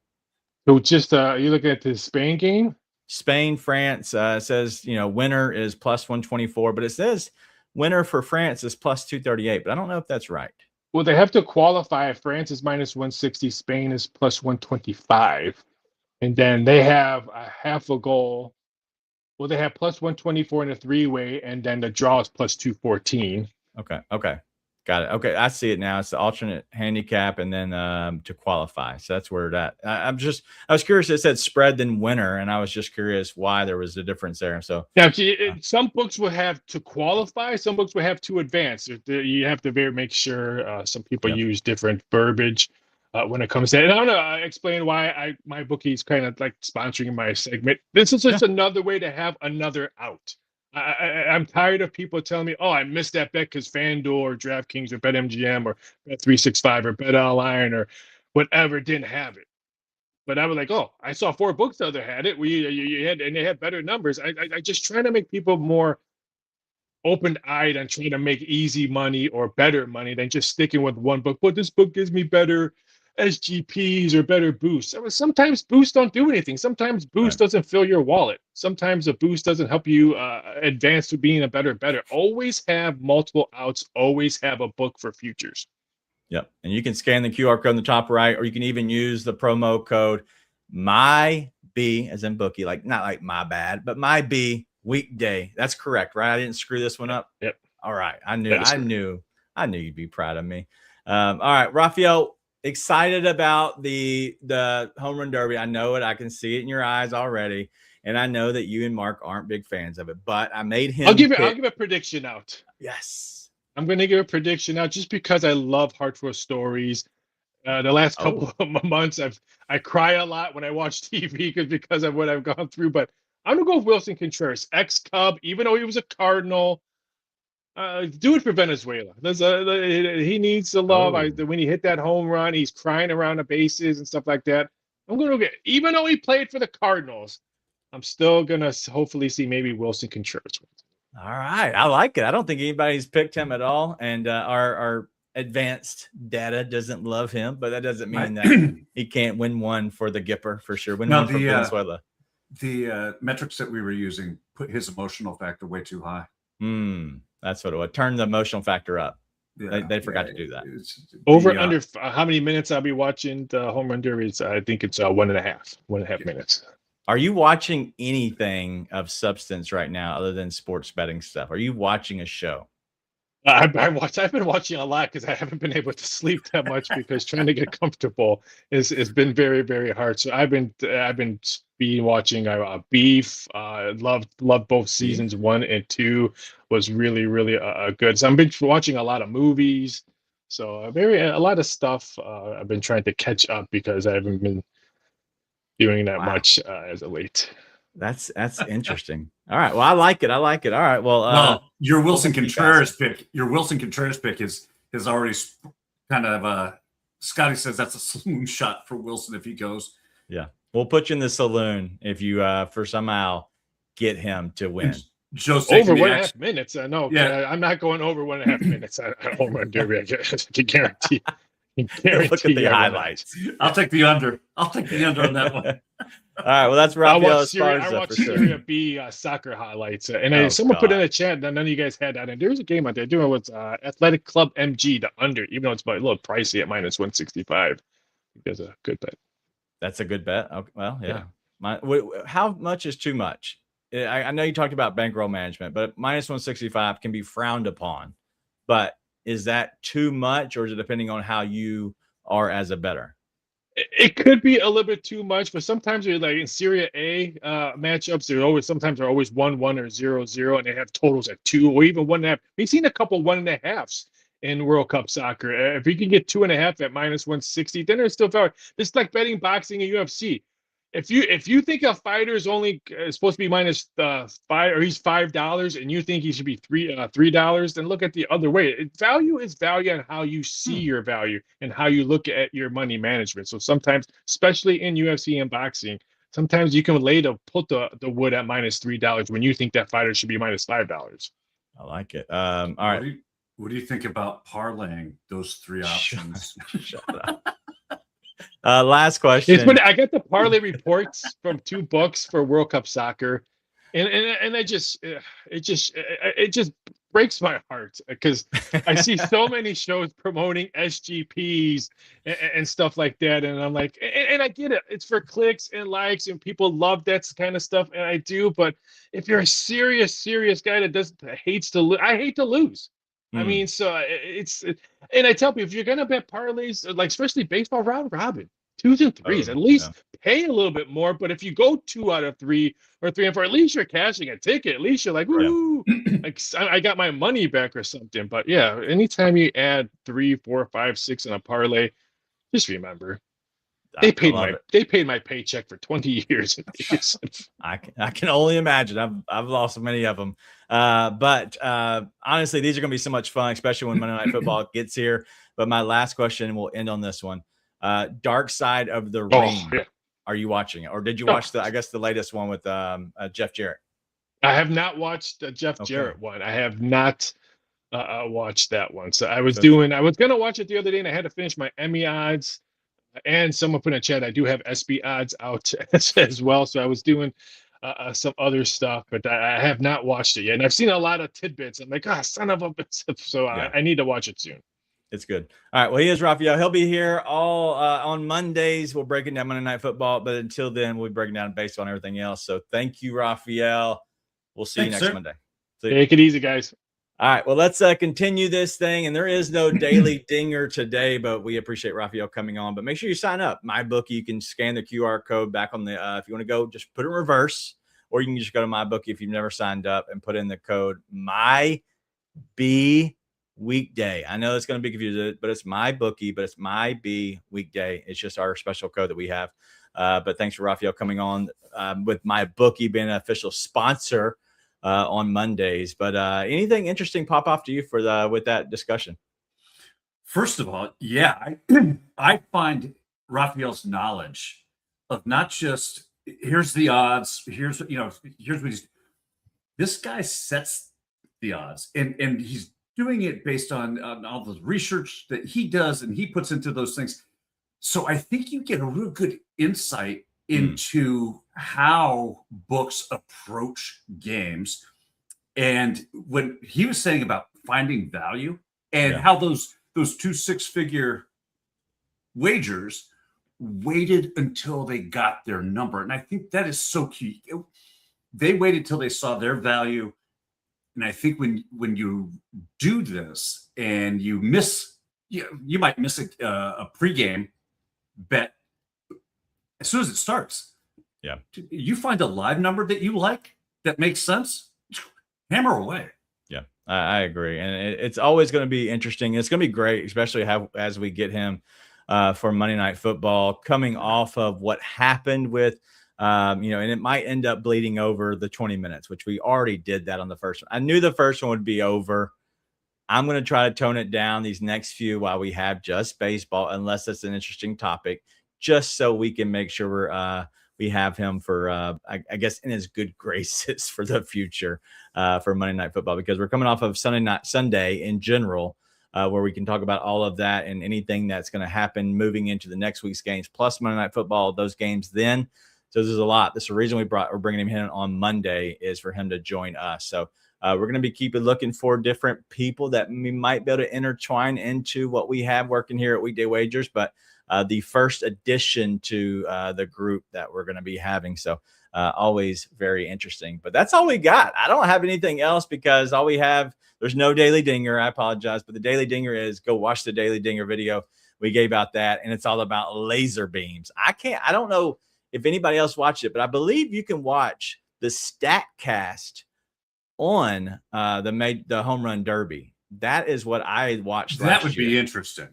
Speaker 3: So just you looking at the Spain game?
Speaker 1: Spain, France says, winner is plus 124, but it says winner for France is plus 238, but I don't know if that's right.
Speaker 3: Well, they have to qualify. France is minus 160, Spain is plus 125. And then they have a half a goal. Well, they have plus 124 in a three-way, and then the draw is plus 214.
Speaker 1: Okay. Got it. Okay, I see it now. It's the alternate handicap, and then to qualify. So that's where that. I was curious. It said spread then winner, and I was just curious why there was a difference there. So
Speaker 3: now, some books will have to qualify. Some books will have to advance. You have to make sure. Some people use different verbiage when it comes to it. And I'm gonna explain why MyBookie is kind of like sponsoring my segment. This is just another way to have another out. I'm tired of people telling me, "Oh, I missed that bet because FanDuel or DraftKings or BetMGM or Bet365 or BetOnline or whatever didn't have it." But I was like, "Oh, I saw 4 books that had it. And they had better numbers." I just try to make people more open-eyed and trying to make easy money or better money than just sticking with one book. But this book gives me better SGPs or better boosts. I mean, sometimes boosts don't do anything. Sometimes boost doesn't fill your wallet. Sometimes a boost doesn't help you advance to being a better bettor. Always have multiple outs. Always have a book for futures.
Speaker 1: Yep. And you can scan the QR code on the top right, or you can even use the promo code MyB, as in bookie, like not like my bad, but MyB Weekday. That's correct, right? I didn't screw this one up.
Speaker 3: Yep.
Speaker 1: All right. I knew you'd be proud of me. All right, Rafael. Excited about the home run derby. I know it. I can see it in your eyes already, and I know that you and Mark aren't big fans of it. But I made him.
Speaker 3: I'll give a prediction out.
Speaker 1: Yes.
Speaker 3: I'm going to give a prediction now just because I love Hartford stories. The last couple of months, I cry a lot when I watch TV because of what I've gone through. But I'm going to go with Wilson Contreras, ex-Cub, even though he was a Cardinal. Do it for Venezuela. He needs the love. When he hit that home run, he's crying around the bases and stuff like that. I'm going to get, even though he played for the Cardinals, I'm still going to hopefully see maybe Wilson Contreras.
Speaker 1: All right. I like it. I don't think anybody's picked him at all. And our advanced data doesn't love him, but that doesn't mean that he can't win one for the Gipper for sure. Win one for Venezuela.
Speaker 2: The metrics that we were using put his emotional factor way too high.
Speaker 1: That's what it would turn the emotional factor up. Yeah, they forgot to do that.
Speaker 3: Under how many minutes I'll be watching the home run derby? I think it's 1.5 minutes.
Speaker 1: Are you watching anything of substance right now other than sports betting stuff? Are you watching a show?
Speaker 3: I've been watching a lot because I haven't been able to sleep that much because trying to get comfortable has been very, very hard. So I've been watching Beef. Loved both seasons 1 and 2. Was really, really good. So I've been watching a lot of movies. So a lot of stuff I've been trying to catch up because I haven't been doing that much as of late.
Speaker 1: That's interesting. All right. Well, I like it. All right. Well,
Speaker 2: your Wilson Contreras pick. Your Wilson Contreras pick is already kind of. Scotty says that's a saloon shot for Wilson if he goes.
Speaker 1: Yeah, we'll put you in the saloon if you for somehow get him to win.
Speaker 3: Joe's over 1.5 minutes. No, yeah, I'm not going over 1.5 minutes at home run derby. I can guarantee.
Speaker 1: Look at the highlights.
Speaker 2: I'll take the under. on that one.
Speaker 1: All right. Well, that's Rafael Esparza.
Speaker 3: I watched Serie B soccer highlights, and someone put in a chat that none of you guys had that. And there's a game out there doing what's Athletic Club MG, the under, even though it's a little pricey at -165. That's a good bet.
Speaker 1: That's a good bet. Okay, well, yeah. How much is too much? I know you talked about bankroll management, but -165 can be frowned upon. But is that too much, or is it depending on how you are as a bettor?
Speaker 3: It could be a little bit too much, but sometimes you're like in Serie A matchups, they're always 1-1 or 0-0, and they have totals at 2 or even 1.5. We've seen a couple 1.5s in World Cup soccer. If you can get 2.5 at -160, then there's still value. It's like betting boxing and UFC. If you think a fighter is only supposed to be -5 or he's $5 and you think he should be $3, then look at the other way. Value is value on how you see your value and how you look at your money management. So sometimes, especially in UFC and boxing, sometimes you can put the wood at -$3 when you think that fighter should be -$5.
Speaker 1: I like it. All right.
Speaker 2: What do you think about parlaying those 3 options?
Speaker 1: Shut up. Last question.
Speaker 3: It's when I got the parlay reports from 2 books for World Cup soccer, and it just breaks my heart because I see so many shows promoting SGPs and stuff like that, and I'm like, and I get it. It's for clicks and likes, and people love that kind of stuff, and I do. But if you're a serious guy that hates to lose, I hate to lose. I mean, so and I tell people, if you're gonna bet parlays, like especially baseball, round robin, 2s and 3s, at least pay a little bit more. But if you go 2 out of 3 or 3 and 4, at least you're cashing a ticket. At least you're like, woo, like I got my money back or something. But yeah, anytime you add 3, 4, 5, 6 in a parlay, just remember they paid my paycheck for 20 years.
Speaker 1: I can only imagine. I've lost so many of them. But honestly, these are going to be so much fun, especially when Monday Night Football gets here. But my last question, we'll end on this one. Dark Side of the Ring. Yeah. Are you watching it, or did you watch the latest one with Jeff Jarrett?
Speaker 3: I have not watched the Jeff Jarrett one. I have not watched that one. So I was going to watch it the other day, and I had to finish my Emmy odds. And someone put in a chat, I do have SB odds out as well. So I was doing some other stuff, but I have not watched it yet. And I've seen a lot of tidbits. I'm like, son of a bitch. So I need to watch it soon.
Speaker 1: It's good. All right. Well, he is Rafael. He'll be here all on Mondays. We're breaking down Monday Night Football. But until then, we'll be breaking down baseball and everything else. So thank you, Rafael. We'll see you next Monday.
Speaker 3: Take it easy, guys.
Speaker 1: All right. Well, let's continue this thing. And there is no daily dinger today, but we appreciate Rafael coming on. But make sure you sign up. MyBookie, you can scan the QR code back on the if you want to go, just put it in reverse, or you can just go to MyBookie if you've never signed up and put in the code MyBWY. Weekday. I know it's going to be confusing, but it's my bookie, but it's my B Weekday. It's just our special code that we have. But thanks for Raphael coming on with my bookie being an official sponsor on Mondays. But anything interesting pop off to you with that discussion?
Speaker 2: First of all, yeah, I find Raphael's knowledge of not just here's the odds, here's what he's. This guy sets the odds, and he's doing it based on all the research that he does and he puts into those things. So I think you get a real good insight into how books approach games. And when he was saying about finding value and how those 2 6-figure wagers waited until they got their number. And I think that is so key. They waited till they saw their value. And I think when you do this and you might miss a pregame bet as soon as it starts.
Speaker 1: Yeah.
Speaker 2: You find a live number that you like, that makes sense, hammer away.
Speaker 1: Yeah, I agree. And it's always going to be interesting. It's going to be great, especially as we get him for Monday Night Football, coming off of what happened with, and it might end up bleeding over the 20 minutes, which we already did that on the first one. I knew the first one would be over. I'm going to try to tone it down these next few while we have just baseball, unless it's an interesting topic, just so we can make sure we have him for, I guess, in his good graces for the future for Monday Night Football, because we're coming off of Sunday in general, where we can talk about all of that and anything that's going to happen moving into the next week's games, plus Monday Night Football, those games then. So there's a lot. This is the reason we're bringing him in on Monday, is for him to join us. So we're going to be looking for different people that we might be able to intertwine into what we have working here at Weekday Wagers, but the first addition to the group that we're going to be having. So always very interesting. But that's all we got. I don't have anything else because all we have, there's no Daily Dinger. I apologize. But the Daily Dinger is go watch the Daily Dinger video we gave out that. And it's all about laser beams. I don't know if anybody else watched it, but I believe you can watch the StatCast on the Home Run Derby. That is what I watched last
Speaker 2: That would
Speaker 1: year.
Speaker 2: be interesting.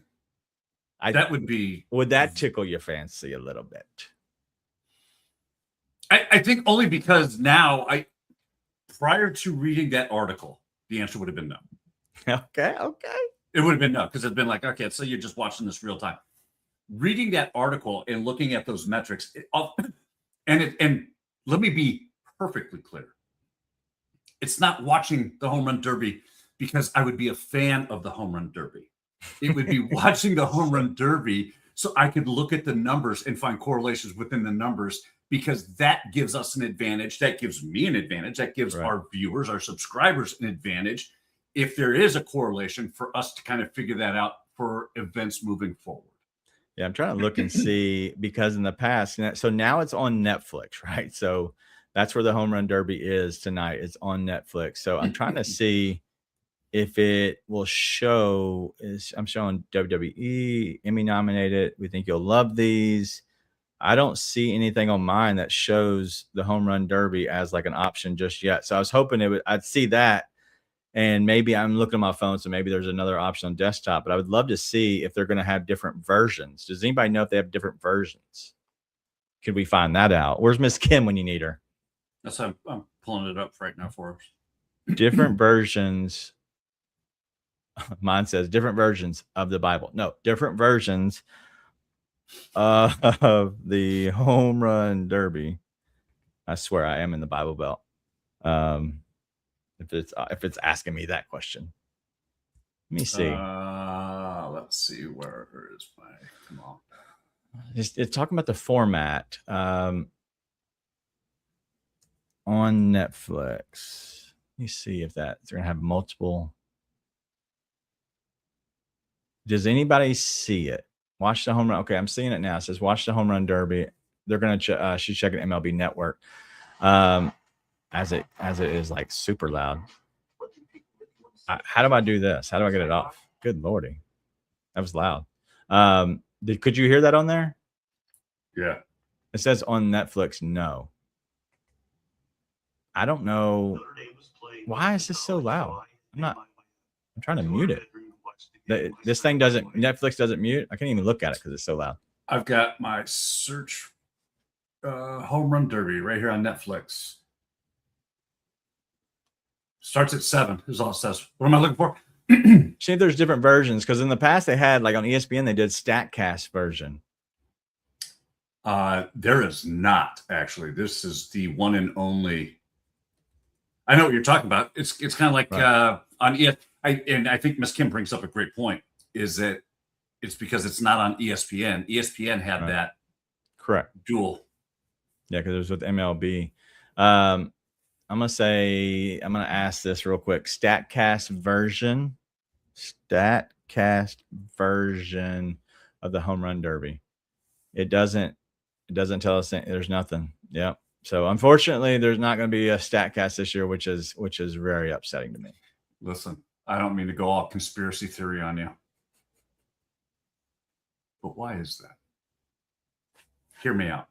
Speaker 2: Would
Speaker 1: that tickle your fancy a little bit?
Speaker 2: I think only because now prior to reading that article, the answer would have been no.
Speaker 1: Okay.
Speaker 2: It would have been no, because it's been like, okay, so you're just watching this real time. Reading that article and looking at those metrics, and let me be perfectly clear. It's not watching the Home Run Derby because I would be a fan of the Home Run Derby. It would be watching the Home Run Derby so I could look at the numbers and find correlations within the numbers, because that gives us an advantage. That gives me an advantage. That gives our viewers, our subscribers, an advantage if there is a correlation, for us to kind of figure that out for events moving forward.
Speaker 1: Yeah, I'm trying to look and see, because in the past, so now it's on Netflix, right? So that's where the Home Run Derby is tonight. It's on Netflix. So I'm trying to see if it will show. I'm showing WWE, Emmy nominated. We think you'll love these. I don't see anything on mine that shows the Home Run Derby as like an option just yet. So I was hoping I'd see that. And maybe I'm looking at my phone, so maybe there's another option on desktop. But I would love to see if they're going to have different versions. Does anybody know if they have different versions? Could we find that out? Where's Miss Kim when you need her?
Speaker 2: That's I'm pulling it up right now for us.
Speaker 1: Different versions. Mine says different versions of the Bible. No, different versions of the Home Run Derby. I swear I am in the Bible Belt. If it's asking me that question, let me see.
Speaker 2: Let's see, where is my? Come on.
Speaker 1: It's talking about the format on Netflix. Let me see if they're gonna have multiple. Does anybody see it? Watch the Home Run. Okay, I'm seeing it now. It says watch the Home Run Derby. They're gonna she's checking MLB Network. As it is like super loud. How do I do this? How do I get it off? Good Lordy. That was loud. Could you hear that on there?
Speaker 2: Yeah.
Speaker 1: It says on Netflix, no. I don't know. Why is this so loud? I'm trying to mute it. This thing Netflix doesn't mute. I can't even look at it because it's so loud.
Speaker 2: I've got my search home run derby right here on Netflix. Starts at 7 is all it says. What am I looking for?
Speaker 1: See if there's different versions, because in the past they had, like on ESPN, they did StatCast version.
Speaker 2: There is not, actually. This is the one and only. I know what you're talking about. It's kind of like right. On ESPN. And I think Miss Kim brings up a great point, is that it's because it's not on ESPN. ESPN had right. that
Speaker 1: correct
Speaker 2: dual.
Speaker 1: Yeah, because it was with MLB. I'm going to ask this real quick. StatCast version of the home run derby. It doesn't tell us there's nothing. Yeah. So unfortunately, there's not going to be a StatCast this year, which is very upsetting to me.
Speaker 2: Listen, I don't mean to go all conspiracy theory on you, but why is that? Hear me out.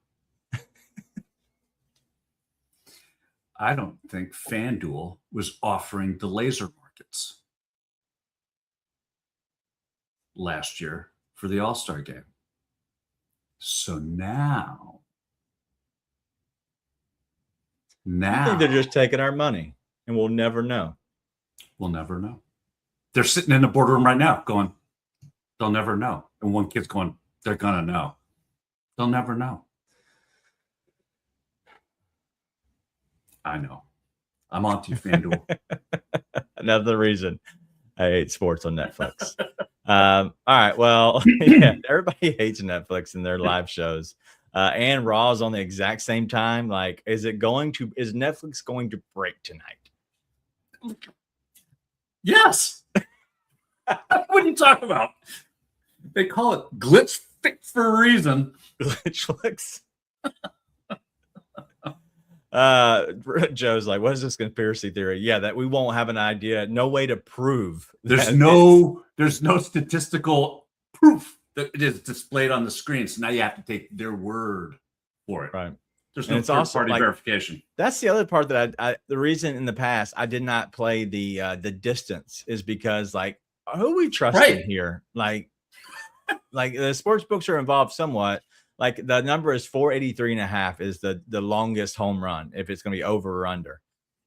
Speaker 2: I don't think FanDuel was offering the laser markets last year for the All-Star game. So now
Speaker 1: I think they're just taking our money, and we'll never know.
Speaker 2: We'll never know. They're sitting in the boardroom right now going, they'll never know. And one kid's going, they're going to know. They'll never know. I know. I'm on to you, FanDuel.
Speaker 1: Another reason I hate sports on Netflix. All right. Well, yeah, everybody hates Netflix and their live shows. And Raw is on the exact same time. Like, is Netflix going to break tonight?
Speaker 2: Yes. What are you talking about? They call it glitch fix for a reason.
Speaker 1: Glitchflix. Joe's like, what is this conspiracy theory? Yeah, that we won't have an idea. No way to prove.
Speaker 2: There's no statistical proof that it is displayed on the screen. So now you have to take their word for it.
Speaker 1: Right.
Speaker 2: There's no third-party verification.
Speaker 1: That's the other part that the reason in the past I did not play the distance is because, like, who are we trusting here? Like the sports books are involved somewhat. Like the number is 483.5 is the longest home run if it's going to be over or under.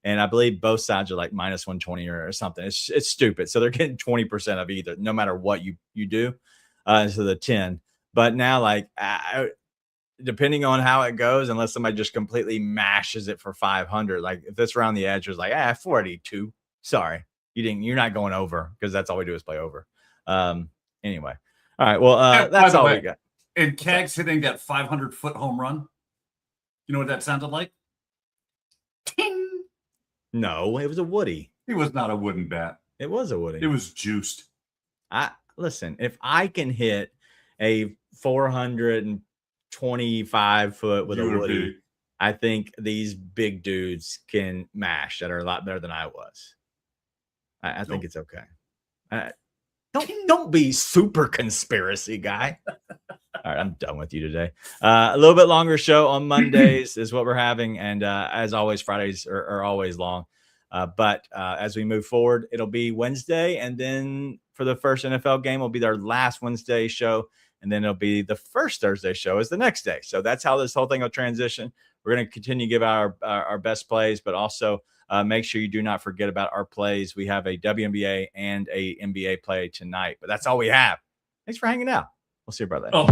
Speaker 1: And I believe both sides are like minus 120 or something. It's stupid. So they're getting 20% of either, no matter what you do. So the 10. But now, like, depending on how it goes, unless somebody just completely mashes it for 500, like if it's around the edge, it's like 482. Sorry, you're not going over, because that's all we do is play over. Anyway, all right. Well, that's all we got.
Speaker 2: And Kag's hitting that 500-foot home run. You know what that sounded like? Ting!
Speaker 1: No, it was a Woody.
Speaker 2: It was not a wooden bat.
Speaker 1: It was a Woody.
Speaker 2: It was juiced.
Speaker 1: Listen, if I can hit a 425 foot with a Woody, I think these big dudes can mash that are a lot better than I was. I think it's okay. Don't be super conspiracy guy. All right, I'm done with you today. A little bit longer show on Mondays is what we're having. And as always, Fridays are always long. But as we move forward, it'll be Wednesday. And then for the first NFL game, will be their last Wednesday show. And then it'll be the first Thursday show is the next day. So that's how this whole thing will transition. We're going to continue to give out our best plays, but also make sure you do not forget about our plays. We have a WNBA and a NBA play tonight, but that's all we have. Thanks for hanging out. We'll see you, brother.
Speaker 2: Oh.